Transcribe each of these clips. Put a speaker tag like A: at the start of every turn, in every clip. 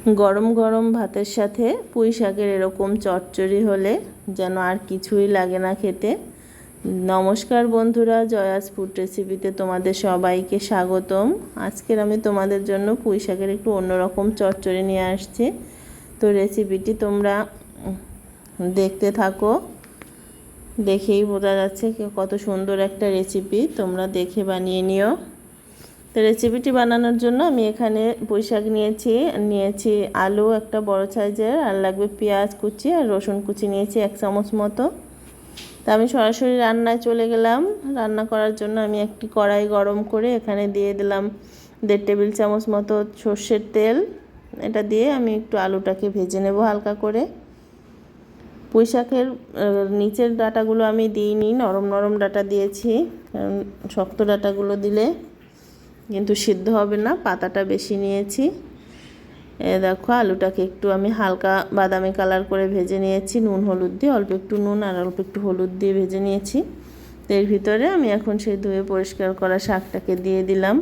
A: গরম গরম ভাতের সাথে পুঁই শাকের এরকম চচ্চড়ি হলে যেন আর কিছুই লাগে না খেতে। নমস্কার বন্ধুরা, জয়াস ফুড রেসিপিতে তোমাদের সবাইকে স্বাগতম। আজকের আমি তোমাদের জন্য পুঁই শাকের একটু অন্যরকম চচ্চড়ি নিয়ে আসছি। তো রেসিপিটি তোমরা দেখতে থাকো, দেখেই বোঝা যাচ্ছে কত সুন্দর একটা রেসিপি। তোমরা দেখে বানিয়ে নিও। তো রেসিপিটি বানানোর জন্য আমি এখানে পুঁই শাক নিয়েছি আলু একটা বড় সাইজের, আর লাগবে পেঁয়াজ কুচি আর রসুন কুচি নিয়েছি 1 চামচ মতো। তা আমি সরাসরি রান্নায় চলে গেলাম। রান্না করার জন্য আমি একটি কড়াই গরম করে এখানে দিয়ে দিলাম 1.5 টেবিল চামচ মতো সর্ষের তেল। এটা দিয়ে আমি একটু আলুটাকে ভেজে নেব হালকা করে। পুঁই শাকের নিচের ডাঁটাগুলো আমি দিইনি, নরম নরম ডাঁটা দিয়েছি, কারণ শক্ত ডাঁটাগুলো দিলে কিন্তু সিদ্ধ হবে না। পাতাটা বেশি নিয়েছি। দেখো আলুটাকে একটু আমি হালকা বাদামি কালার করে ভেজে নিয়েছি, নুন হলুদ দিয়ে, অল্প একটু নুন আর অল্প একটু হলুদ দিয়ে ভেজে নিয়েছি। তো এর ভিতরে আমি এখন সেই ধুয়ে পরিষ্কার করা শাকটাকে দিয়ে দিলাম।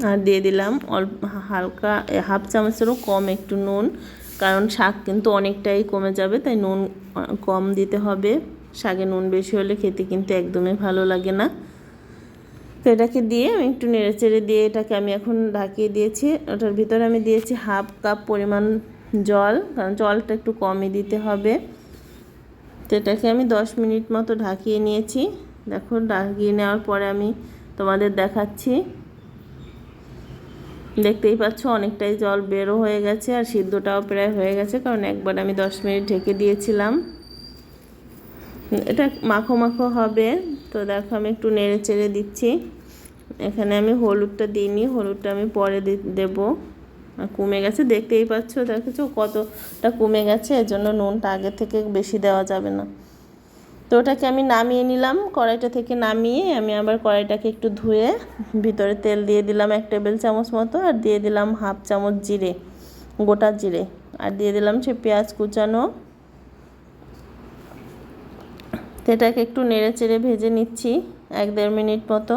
A: আর দিয়ে দিলাম অল্প হালকা 1/2 চামচেরও কম একটু নুন, কারণ শাক কিন্তু অনেকটাই কমে যাবে, তাই নুন কম দিতে হবে। শাকে নুন বেশি হলে খেতে কিন্তু একদমই ভালো লাগে না। তো এটাকে দিয়ে আমি একটু নেড়েচেড়ে দিয়ে এটাকে আমি এখন ঢাকিয়ে দিয়েছি। ওটার ভিতরে আমি দিয়েছি 1/2 কাপ পরিমাণ জল, কারণ জলটা একটু কমই দিতে হবে। তো এটাকে আমি 10 মিনিট মতো ঢাকিয়ে নিয়েছি। দেখো ঢাকিয়ে নেওয়ার পরে আমি তোমাদের দেখাচ্ছি। দেখতেই পাচ্ছ অনেকটাই জল বেরো হয়ে গেছে, আর সিদ্ধটাও প্রায় হয়ে গেছে, কারণ একবার আমি 10 মিনিট ঢেকে দিয়েছিলাম। এটা মাখো মাখো হবে। তো দেখো আমি একটু নেড়ে চেড়ে দিচ্ছি। এখানে আমি হলুদটা দিইনি, হলুদটা আমি পরে দেব। কমে গেছে, দেখতেই পাচ্ছ, দেখেছো কতটা কমে গেছে। এর জন্য নুনটা আগে থেকে বেশি দেওয়া যাবে না। তো ওটাকে আমি নামিয়ে নিলাম। কড়াইটা থেকে নামিয়ে আমি আবার কড়াইটাকে একটু ধুয়ে ভিতরে তেল দিয়ে দিলাম 1 টেবিল চামচ মতো, আর দিয়ে দিলাম 1/2 চামচ জিরে, গোটা জিরে, আর দিয়ে দিলাম সে পেঁয়াজ কুচানো। এটাকে একটু নেড়ে চেড়ে ভেজে নিচ্ছি 1-1.5 মিনিট মতো।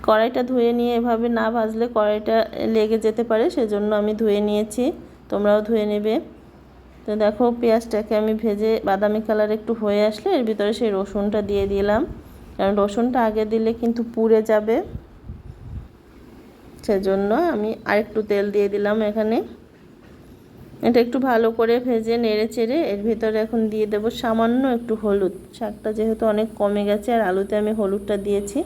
A: কড়াইটা ধুয়ে নিয়ে এভাবে না ভাজলে কড়াইটা লেগে যেতে পারে, সেজন্য আমি ধুয়ে নিয়েছি, তোমরাও ধুয়ে নেবে। তো দেখো পেঁয়াজটাকে আমি ভেজে বাদামি কালার একটু হয়ে আসলে এর ভিতরে সেই রসুনটা দিয়ে দিলাম, কারণ রসুনটা আগে দিলে কিন্তু পুড়ে যাবে, সেজন্য আমি আরেকটু তেল দিয়ে দিলাম এখানে। এটা একটু ভালো করে ভেজে নেড়ে চেড়ে এর ভিতরে এখন দিয়ে দেব সামান্য একটু হলুদ। শাকটা যেহেতু অনেক কমে গেছে আর আলুতে আমি হলুদটা দিয়েছি,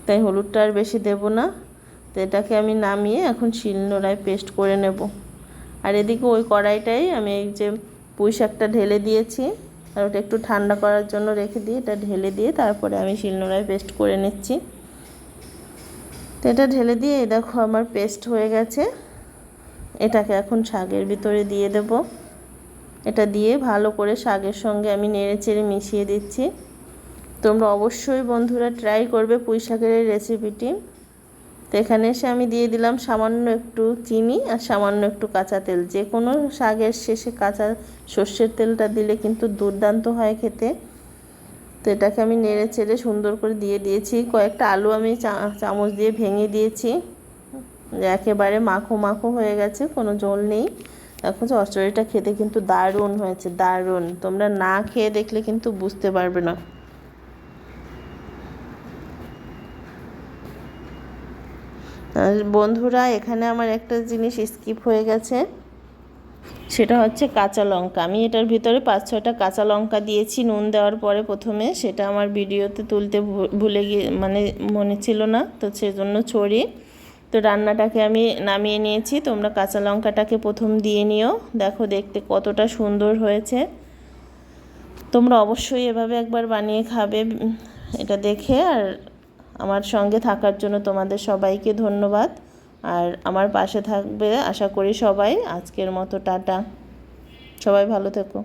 A: তাই হলুদটা আর বেশি দেব না। তো এটাকে আমি নামিয়ে এখন শিলনোড়ায় পেস্ট করে নেব। আর এদিকে ওই কড়াইটাই আমি এই যে পুঁই শাকটা ঢেলে দিয়েছি, আর ওটা একটু ঠান্ডা করার জন্য রেখে দিয়ে এটা ঢেলে দিয়ে তারপরে আমি শিলনোড়ায় পেস্ট করে নিচ্ছি। তো এটা ঢেলে দিয়ে দেখো আমার পেস্ট হয়ে গেছে। এটাকে এখন শাকের ভিতরে দিয়ে দেব। এটা দিয়ে ভালো করে শাকের সঙ্গে আমি নেড়ে চেড়ে মিশিয়ে দিচ্ছি। তোমরা অবশ্যই বন্ধুরা ট্রাই করবে পুঁই শাকের এই রেসিপিটি। তো এখানে এসে আমি দিয়ে দিলাম সামান্য একটু চিনি আর সামান্য একটু কাঁচা তেল। যে কোনো শাকের শেষে কাঁচা সর্ষের তেলটা দিলে কিন্তু দুর্দান্ত হয় খেতে। তো এটাকে আমি নেড়ে চেড়ে সুন্দর করে দিয়ে দিয়েছি। কয়েকটা আলু আমি চামচ দিয়ে ভেঙে দিয়েছি, একেবারে মাখো মাখো হয়ে গেছে, কোনো জল নেই। দেখো চচ্চড়িটা খেতে কিন্তু দারুণ হয়েছে, দারুণ। তোমরা না খেয়ে দেখলে কিন্তু বুঝতে পারবে না। বন্ধুরা এখানে আমার একটা জিনিস স্কিপ হয়ে গেছে, সেটা হচ্ছে কাঁচা লঙ্কা। আমি এটার ভিতরে 5-6টা কাঁচা লঙ্কা দিয়েছি নুন দেওয়ার পরে প্রথমে, সেটা আমার ভিডিওতে তুলতে ভুলে গিয়ে মনে ছিল না, তো সেজন্য ছড়িয়ে। তো রান্নাটাকে আমি নামিয়ে নিয়েছি। তোমরা কাঁচা লঙ্কাটাকে প্রথম দিয়ে নিও। দেখো দেখতে কতটা সুন্দর হয়েছে। তোমরা অবশ্যই এভাবে একবার বানিয়ে খাবে এটা দেখে। আর আমার সঙ্গে থাকার জন্য তোমাদের সবাইকে ধন্যবাদ, আর আমার পাশে থাকবে আশা করি সবাই। আজকের মতো টাটা, সবাই ভালো থেকো।